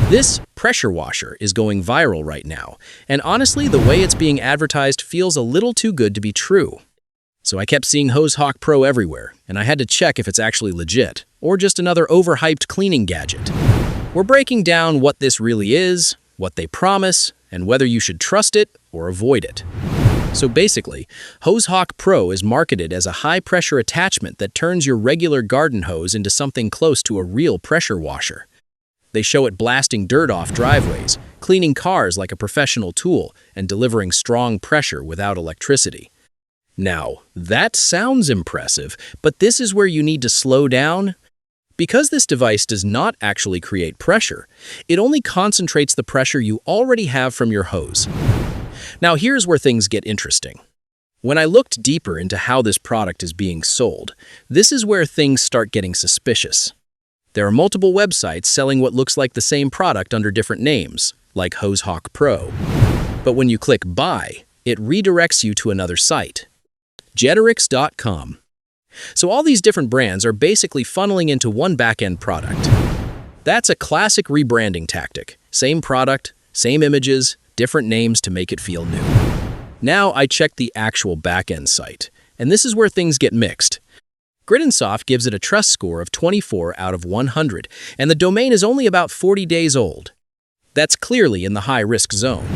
This pressure washer is going viral right now, and honestly, the way it's being advertised feels a little too good to be true. So I kept seeing HoseHawk Pro everywhere, and I had to check if it's actually legit, or just another overhyped cleaning gadget. We're breaking down what this really is, what they promise, and whether you should trust it or avoid it. So basically, HoseHawk Pro is marketed as a high-pressure attachment that turns your regular garden hose into something close to a real pressure washer. They show it blasting dirt off driveways, cleaning cars like a professional tool, and delivering strong pressure without electricity. Now, that sounds impressive, but this is where you need to slow down. Because this device does not actually create pressure, it only concentrates the pressure you already have from your hose. Now, here's where things get interesting. When I looked deeper into how this product is being sold, this is where things start getting suspicious. There are multiple websites selling what looks like the same product under different names, like HoseHawk Pro. But when you click Buy, it redirects you to another site, Jeterix.com. So all these different brands are basically funneling into one back-end product. That's a classic rebranding tactic. Same product, same images, different names to make it feel new. Now I checked the actual back-end site, and this is where things get mixed. Grid&Soft gives it a trust score of 24 out of 100, and the domain is only about 40 days old. That's clearly in the high-risk zone,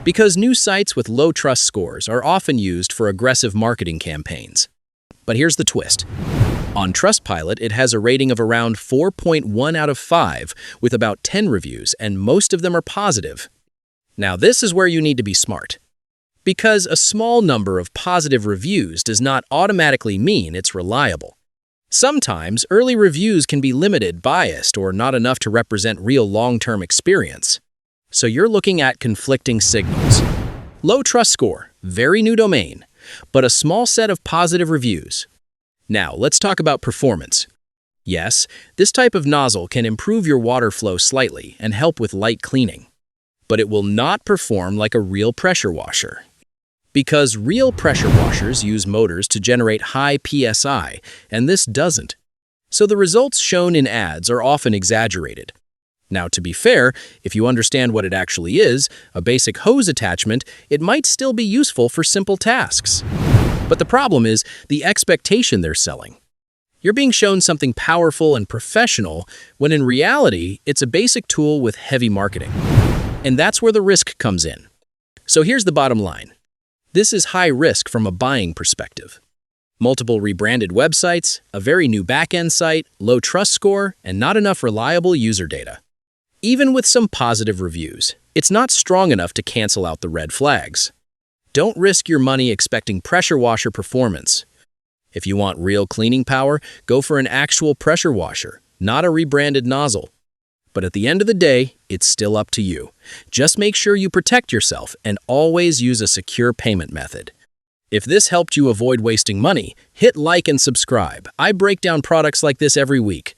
because new sites with low trust scores are often used for aggressive marketing campaigns. But here's the twist. On Trustpilot, it has a rating of around 4.1 out of 5, with about 10 reviews, and most of them are positive. Now, this is where you need to be smart. Because a small number of positive reviews does not automatically mean it's reliable. Sometimes, early reviews can be limited, biased, or not enough to represent real long-term experience. So you're looking at conflicting signals. Low trust score, very new domain, but a small set of positive reviews. Now, let's talk about performance. Yes, this type of nozzle can improve your water flow slightly and help with light cleaning. But it will not perform like a real pressure washer. Because real pressure washers use motors to generate high PSI, and this doesn't. So the results shown in ads are often exaggerated. Now, to be fair, if you understand what it actually is, a basic hose attachment, it might still be useful for simple tasks. But the problem is the expectation they're selling. You're being shown something powerful and professional, when in reality, it's a basic tool with heavy marketing. And that's where the risk comes in. So here's the bottom line. This is high risk from a buying perspective. Multiple rebranded websites, a very new back-end site, low trust score, and not enough reliable user data. Even with some positive reviews, it's not strong enough to cancel out the red flags. Don't risk your money expecting pressure washer performance. If you want real cleaning power, go for an actual pressure washer, not a rebranded nozzle. But at the end of the day, it's still up to you. Just make sure you protect yourself and always use a secure payment method. If this helped you avoid wasting money, hit like and subscribe. I break down products like this every week.